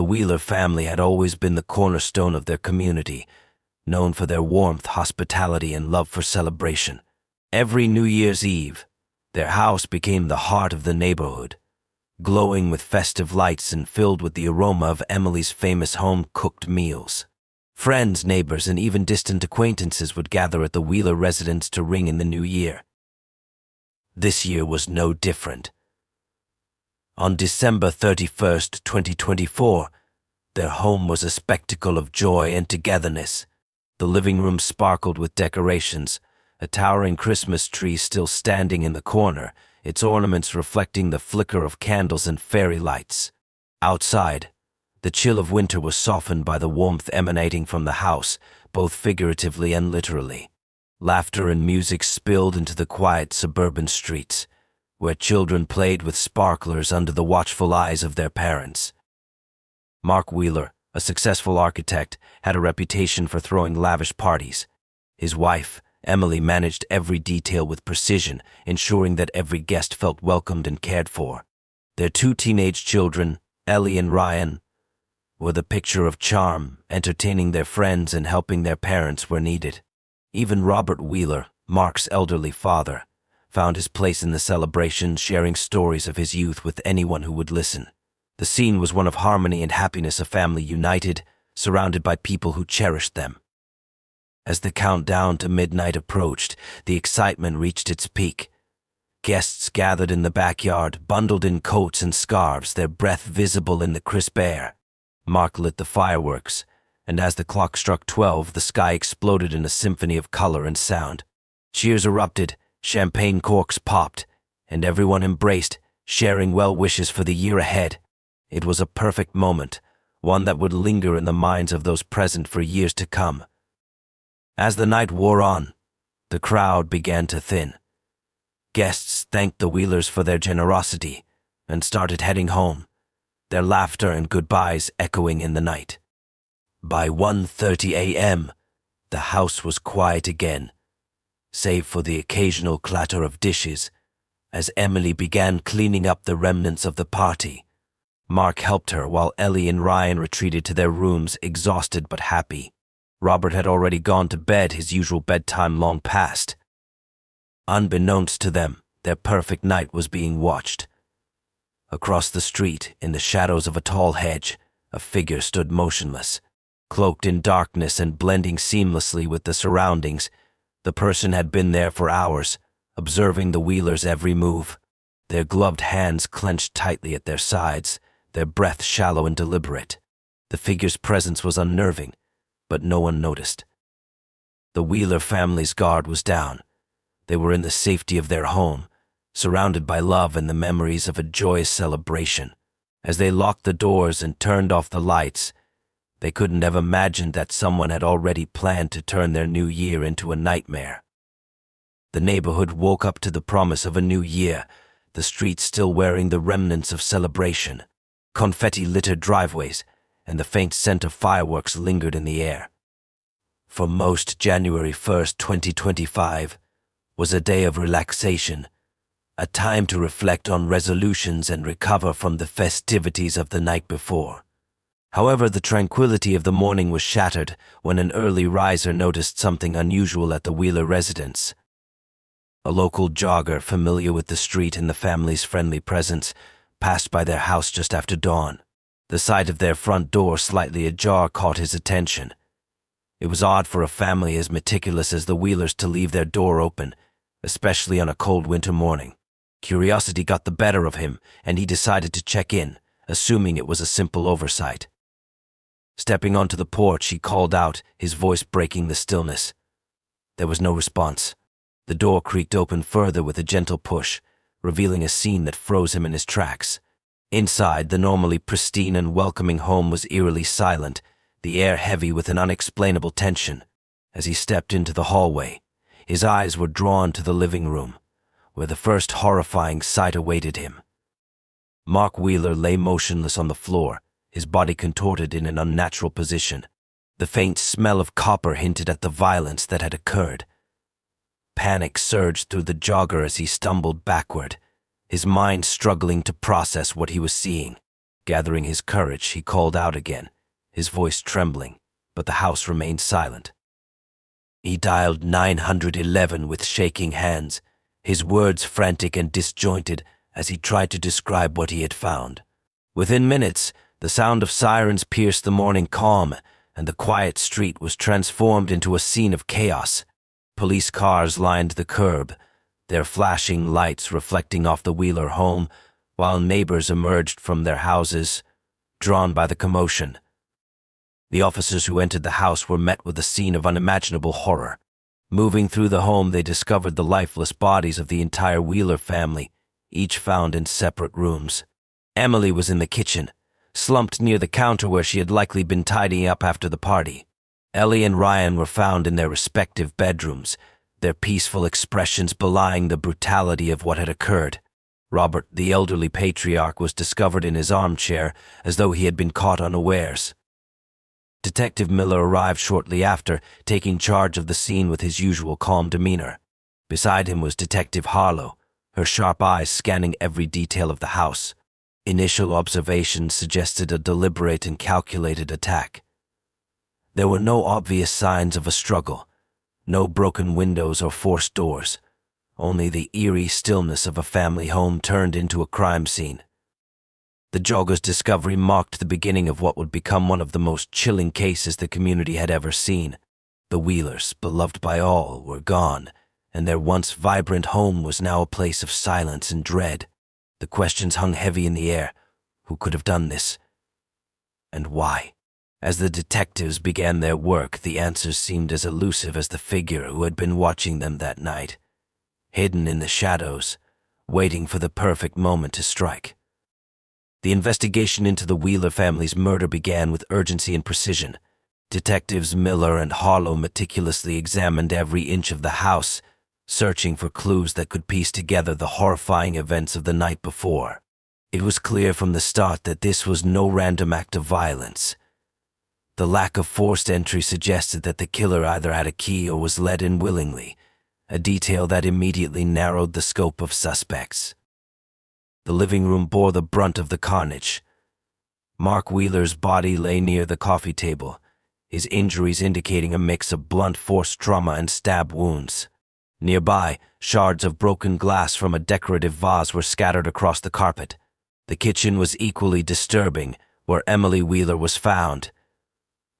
The Wheeler family had always been the cornerstone of their community, known for their warmth, hospitality, and love for celebration. Every New Year's Eve, their house became the heart of the neighborhood, glowing with festive lights and filled with the aroma of Emily's famous home-cooked meals. Friends, neighbors, and even distant acquaintances would gather at the Wheeler residence to ring in the new year. This year was no different. On December 31st, 2024, their home was a spectacle of joy and togetherness. The living room sparkled with decorations, a towering Christmas tree still standing in the corner, its ornaments reflecting the flicker of candles and fairy lights. Outside, the chill of winter was softened by the warmth emanating from the house, both figuratively and literally. Laughter and music spilled into the quiet suburban streets, where children played with sparklers under the watchful eyes of their parents. Mark Wheeler, a successful architect, had a reputation for throwing lavish parties. His wife, Emily, managed every detail with precision, ensuring that every guest felt welcomed and cared for. Their two teenage children, Ellie and Ryan, were the picture of charm, entertaining their friends and helping their parents where needed. Even Robert Wheeler, Mark's elderly father, found his place in the celebration, sharing stories of his youth with anyone who would listen. The scene was one of harmony and happiness, a family united, surrounded by people who cherished them. As the countdown to midnight approached, the excitement reached its peak. Guests gathered in the backyard, bundled in coats and scarves, their breath visible in the crisp air. Mark lit the fireworks, and as the clock struck 12, the sky exploded in a symphony of color and sound. Cheers erupted, champagne corks popped, and everyone embraced, sharing well wishes for the year ahead. It was a perfect moment, one that would linger in the minds of those present for years to come. As the night wore on, the crowd began to thin. Guests thanked the Wheelers for their generosity and started heading home, their laughter and goodbyes echoing in the night. By 1:30 a.m., the house was quiet again, save for the occasional clatter of dishes, as Emily began cleaning up the remnants of the party. Mark helped her while Ellie and Ryan retreated to their rooms, exhausted but happy. Robert had already gone to bed, his usual bedtime long past. Unbeknownst to them, their perfect night was being watched. Across the street, in the shadows of a tall hedge, a figure stood motionless. Cloaked in darkness and blending seamlessly with the surroundings, the person had been there for hours, observing the Wheelers' every move. Their gloved hands clenched tightly at their sides, their breath shallow and deliberate. The figure's presence was unnerving, but no one noticed. The Wheeler family's guard was down. They were in the safety of their home, surrounded by love and the memories of a joyous celebration. As they locked the doors and turned off the lights, they couldn't have imagined that someone had already planned to turn their new year into a nightmare. The neighborhood woke up to the promise of a new year, the streets still wearing the remnants of celebration. Confetti littered driveways, and the faint scent of fireworks lingered in the air. For most, January 1st, 2025, was a day of relaxation, a time to reflect on resolutions and recover from the festivities of the night before. However, the tranquility of the morning was shattered when an early riser noticed something unusual at the Wheeler residence. A local jogger, familiar with the street and the family's friendly presence, passed by their house just after dawn. The sight of their front door slightly ajar caught his attention. It was odd for a family as meticulous as the Wheelers to leave their door open, especially on a cold winter morning. Curiosity got the better of him, and he decided to check in, assuming it was a simple oversight. Stepping onto the porch, he called out, his voice breaking the stillness. There was no response. The door creaked open further with a gentle push, revealing a scene that froze him in his tracks. Inside, the normally pristine and welcoming home was eerily silent, the air heavy with an unexplainable tension. As he stepped into the hallway, his eyes were drawn to the living room, where the first horrifying sight awaited him. Mark Wheeler lay motionless on the floor, his body contorted in an unnatural position. The faint smell of copper hinted at the violence that had occurred. Panic surged through the jogger as he stumbled backward, his mind struggling to process what he was seeing. Gathering his courage, he called out again, his voice trembling, but the house remained silent. He dialed 911 with shaking hands, his words frantic and disjointed as he tried to describe what he had found. Within minutes, the sound of sirens pierced the morning calm, and the quiet street was transformed into a scene of chaos. Police cars lined the curb, their flashing lights reflecting off the Wheeler home, while neighbors emerged from their houses, drawn by the commotion. The officers who entered the house were met with a scene of unimaginable horror. Moving through the home, they discovered the lifeless bodies of the entire Wheeler family, each found in separate rooms. Emily was in the kitchen, slumped near the counter where she had likely been tidying up after the party. Ellie and Ryan were found in their respective bedrooms, their peaceful expressions belying the brutality of what had occurred. Robert, the elderly patriarch, was discovered in his armchair as though he had been caught unawares. Detective Miller arrived shortly after, taking charge of the scene with his usual calm demeanor. Beside him was Detective Harlow, her sharp eyes scanning every detail of the house. Initial observations suggested a deliberate and calculated attack. There were no obvious signs of a struggle, no broken windows or forced doors, only the eerie stillness of a family home turned into a crime scene. The jogger's discovery marked the beginning of what would become one of the most chilling cases the community had ever seen. The Wheelers, beloved by all, were gone, and their once vibrant home was now a place of silence and dread. The questions hung heavy in the air. Who could have done this? And why? As the detectives began their work, the answers seemed as elusive as the figure who had been watching them that night, hidden in the shadows, waiting for the perfect moment to strike. The investigation into the Wheeler family's murder began with urgency and precision. Detectives Miller and Harlow meticulously examined every inch of the house, searching for clues that could piece together the horrifying events of the night before. It was clear from the start that this was no random act of violence. The lack of forced entry suggested that the killer either had a key or was let in willingly, a detail that immediately narrowed the scope of suspects. The living room bore the brunt of the carnage. Mark Wheeler's body lay near the coffee table, his injuries indicating a mix of blunt force trauma and stab wounds. Nearby, shards of broken glass from a decorative vase were scattered across the carpet. The kitchen was equally disturbing, where Emily Wheeler was found.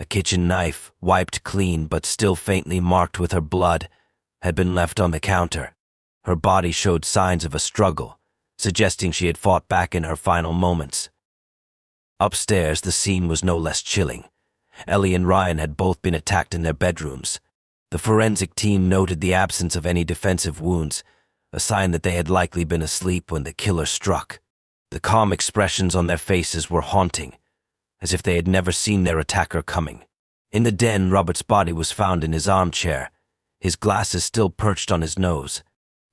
A kitchen knife, wiped clean but still faintly marked with her blood, had been left on the counter. Her body showed signs of a struggle, suggesting she had fought back in her final moments. Upstairs, the scene was no less chilling. Ellie and Ryan had both been attacked in their bedrooms. The forensic team noted the absence of any defensive wounds, a sign that they had likely been asleep when the killer struck. The calm expressions on their faces were haunting, as if they had never seen their attacker coming. In the den, Robert's body was found in his armchair, his glasses still perched on his nose.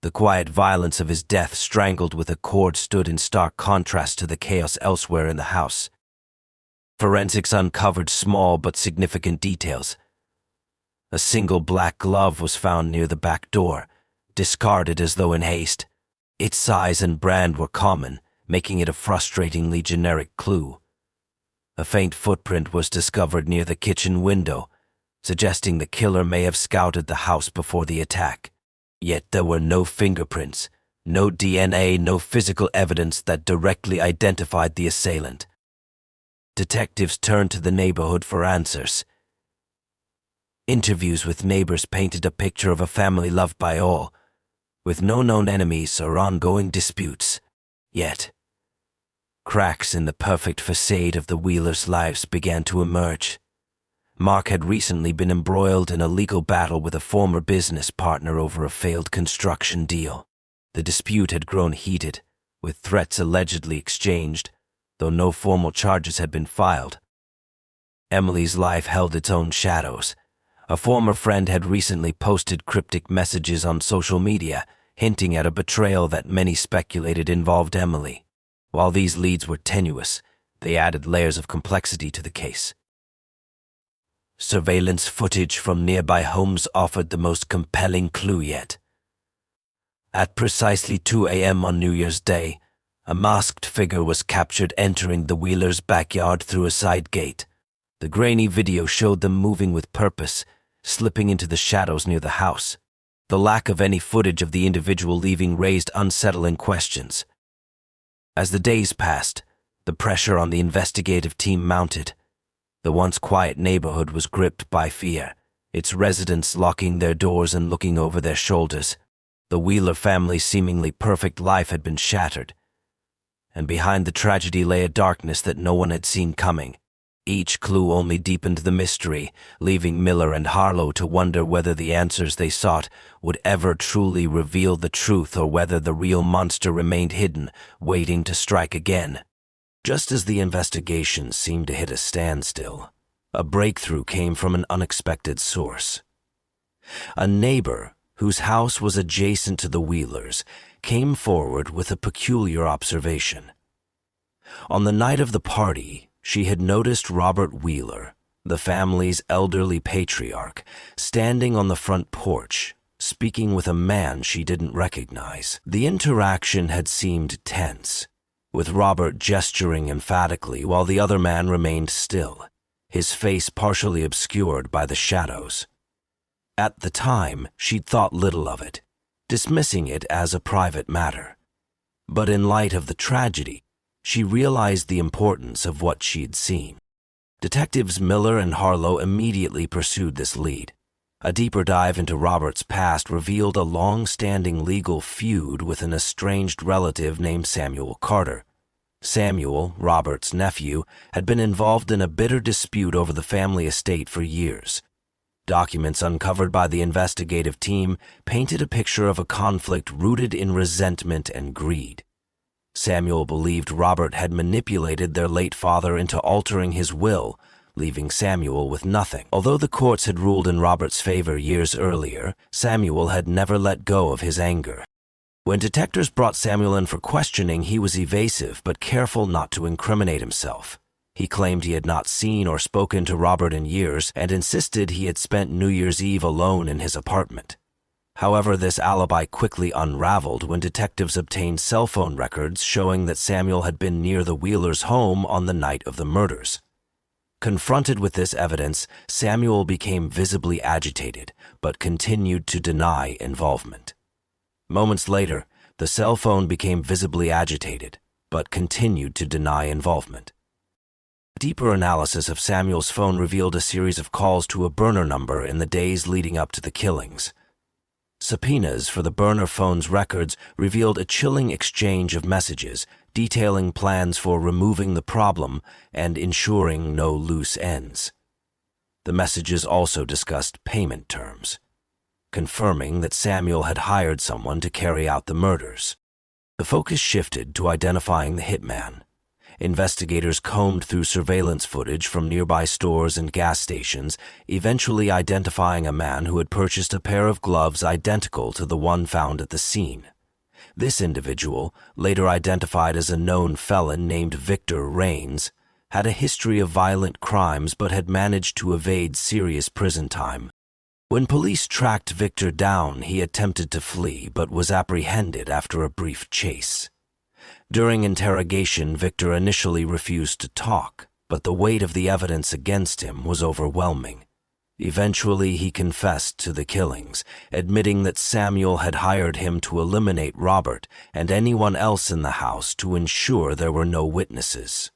The quiet violence of his death, strangled with a cord, stood in stark contrast to the chaos elsewhere in the house. Forensics uncovered small but significant details. A single black glove was found near the back door, discarded as though in haste. Its size and brand were common, making it a frustratingly generic clue. A faint footprint was discovered near the kitchen window, suggesting the killer may have scouted the house before the attack. Yet there were no fingerprints, no DNA, no physical evidence that directly identified the assailant. Detectives turned to the neighborhood for answers. Interviews with neighbors painted a picture of a family loved by all, with no known enemies or ongoing disputes. Yet, cracks in the perfect facade of the Wheelers' lives began to emerge. Mark had recently been embroiled in a legal battle with a former business partner over a failed construction deal. The dispute had grown heated, with threats allegedly exchanged, though no formal charges had been filed. Emily's life held its own shadows. A former friend had recently posted cryptic messages on social media, hinting at a betrayal that many speculated involved Emily. While these leads were tenuous, they added layers of complexity to the case. Surveillance footage from nearby homes offered the most compelling clue yet. At precisely 2 a.m. on New Year's Day, A masked figure was captured entering the Wheelers' backyard through a side gate. The grainy video showed them moving with purpose, slipping into the shadows near the house. The lack of any footage of the individual leaving raised unsettling questions. As the days passed, the pressure on the investigative team mounted. The once quiet neighborhood was gripped by fear, its residents locking their doors and looking over their shoulders. The Wheeler family's seemingly perfect life had been shattered, and behind the tragedy lay a darkness that no one had seen coming. Each clue only deepened the mystery, leaving Miller and Harlow to wonder whether the answers they sought would ever truly reveal the truth or whether the real monster remained hidden, waiting to strike again. Just as the investigation seemed to hit a standstill, a breakthrough came from an unexpected source. A neighbor, whose house was adjacent to the Wheelers, came forward with a peculiar observation. On the night of the party, she had noticed Robert Wheeler, the family's elderly patriarch, standing on the front porch, speaking with a man she didn't recognize. The interaction had seemed tense, with Robert gesturing emphatically while the other man remained still, his face partially obscured by the shadows. At the time, she'd thought little of it, dismissing it as a private matter. But in light of the tragedy, she realized the importance of what she'd seen. Detectives Miller and Harlow immediately pursued this lead. A deeper dive into Robert's past revealed a long-standing legal feud with an estranged relative named Samuel Carter. Samuel, Robert's nephew, had been involved in a bitter dispute over the family estate for years. Documents uncovered by the investigative team painted a picture of a conflict rooted in resentment and greed. Samuel believed Robert had manipulated their late father into altering his will, leaving Samuel with nothing. Although the courts had ruled in Robert's favor years earlier, Samuel had never let go of his anger. When detectives brought Samuel in for questioning, he was evasive but careful not to incriminate himself. He claimed he had not seen or spoken to Robert in years and insisted he had spent New Year's Eve alone in his apartment. However, this alibi quickly unraveled when detectives obtained cell phone records showing that Samuel had been near the Wheelers' home on the night of the murders. Confronted with this evidence, Samuel became visibly agitated, but continued to deny involvement. Moments later, the cell phone became visibly agitated, but continued to deny involvement. A deeper analysis of Samuel's phone revealed a series of calls to a burner number in the days leading up to the killings. Subpoenas for the burner phone's records revealed a chilling exchange of messages detailing plans for removing the problem and ensuring no loose ends. The messages also discussed payment terms, confirming that Samuel had hired someone to carry out the murders. The focus shifted to identifying the hitman. Investigators combed through surveillance footage from nearby stores and gas stations, eventually identifying a man who had purchased a pair of gloves identical to the one found at the scene. This individual, later identified as a known felon named Victor Raines, had a history of violent crimes but had managed to evade serious prison time. When police tracked Victor down, he attempted to flee but was apprehended after a brief chase. During interrogation, Victor initially refused to talk, but the weight of the evidence against him was overwhelming. Eventually, he confessed to the killings, admitting that Samuel had hired him to eliminate Robert and anyone else in the house to ensure there were no witnesses.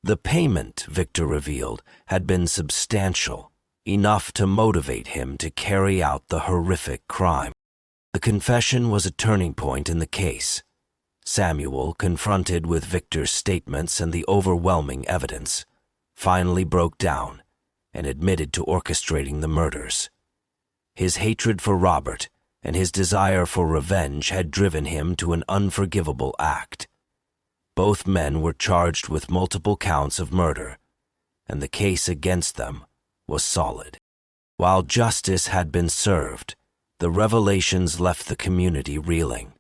The payment, Victor revealed, had been substantial, enough to motivate him to carry out the horrific crime. The confession was a turning point in the case. Samuel, confronted with Victor's statements and the overwhelming evidence, finally broke down and admitted to orchestrating the murders. His hatred for Robert and his desire for revenge had driven him to an unforgivable act. Both men were charged with multiple counts of murder, and the case against them was solid. While justice had been served, the revelations left the community reeling.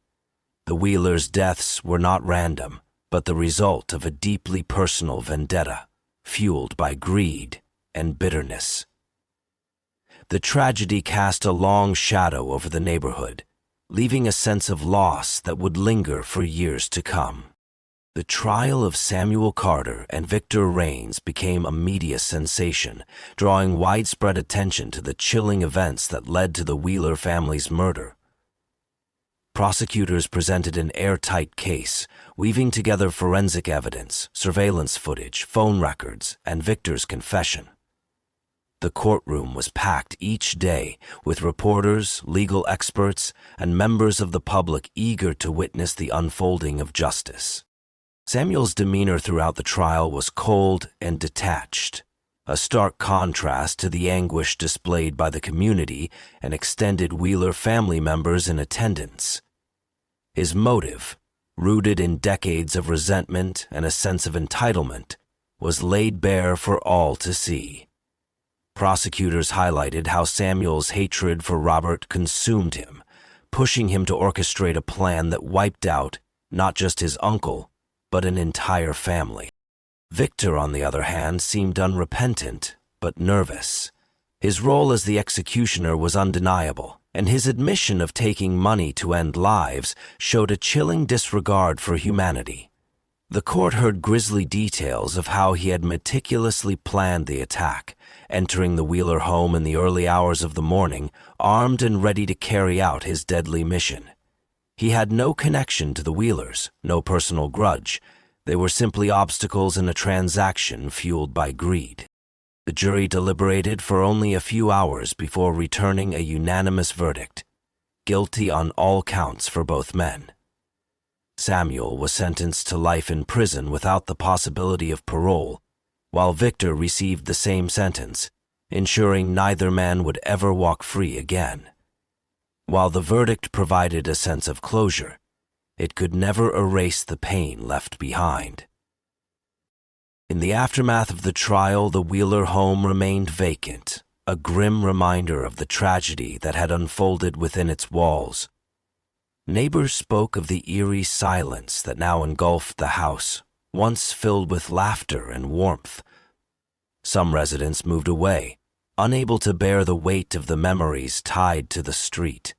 The Wheelers' deaths were not random, but the result of a deeply personal vendetta, fueled by greed and bitterness. The tragedy cast a long shadow over the neighborhood, leaving a sense of loss that would linger for years to come. The trial of Samuel Carter and Victor Raines became a media sensation, drawing widespread attention to the chilling events that led to the Wheeler family's murder. Prosecutors presented an airtight case, weaving together forensic evidence, surveillance footage, phone records, and Victor's confession. The courtroom was packed each day with reporters, legal experts, and members of the public eager to witness the unfolding of justice. Samuel's demeanor throughout the trial was cold and detached, a stark contrast to the anguish displayed by the community and extended Wheeler family members in attendance. His motive, rooted in decades of resentment and a sense of entitlement, was laid bare for all to see. Prosecutors highlighted how Samuel's hatred for Robert consumed him, pushing him to orchestrate a plan that wiped out not just his uncle, but an entire family. Victor, on the other hand, seemed unrepentant, but nervous. His role as the executioner was undeniable, and his admission of taking money to end lives showed a chilling disregard for humanity. The court heard grisly details of how he had meticulously planned the attack, entering the Wheeler home in the early hours of the morning, armed and ready to carry out his deadly mission. He had no connection to the Wheelers, no personal grudge. They were simply obstacles in a transaction fueled by greed. The jury deliberated for only a few hours before returning a unanimous verdict, guilty on all counts for both men. Samuel was sentenced to life in prison without the possibility of parole, while Victor received the same sentence, ensuring neither man would ever walk free again. While the verdict provided a sense of closure, it could never erase the pain left behind. In the aftermath of the trial, the Wheeler home remained vacant, a grim reminder of the tragedy that had unfolded within its walls. Neighbors spoke of the eerie silence that now engulfed the house, once filled with laughter and warmth. Some residents moved away, unable to bear the weight of the memories tied to the street.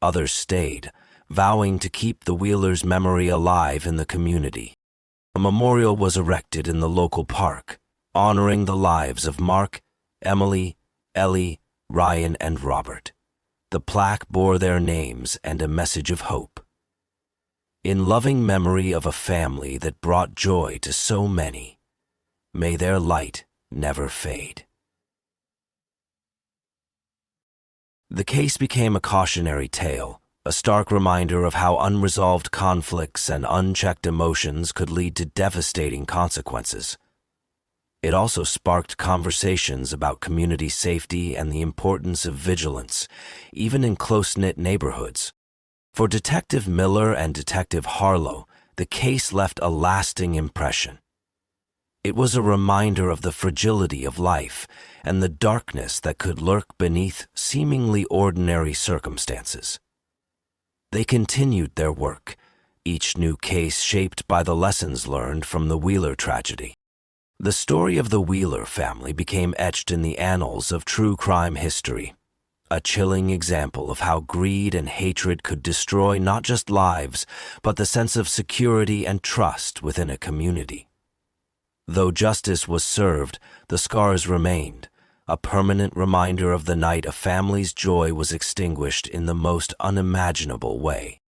Others stayed, vowing to keep the Wheelers' memory alive in the community. A memorial was erected in the local park, honoring the lives of Mark, Emily, Ellie, Ryan, and Robert. The plaque bore their names and a message of hope. In loving memory of a family that brought joy to so many, may their light never fade. The case became a cautionary tale, a stark reminder of how unresolved conflicts and unchecked emotions could lead to devastating consequences. It also sparked conversations about community safety and the importance of vigilance, even in close-knit neighborhoods. For Detective Miller and Detective Harlow, the case left a lasting impression. It was a reminder of the fragility of life and the darkness that could lurk beneath seemingly ordinary circumstances. They continued their work, each new case shaped by the lessons learned from the Wheeler tragedy. The story of the Wheeler family became etched in the annals of true crime history, a chilling example of how greed and hatred could destroy not just lives, but the sense of security and trust within a community. Though justice was served, the scars remained, a permanent reminder of the night a family's joy was extinguished in the most unimaginable way.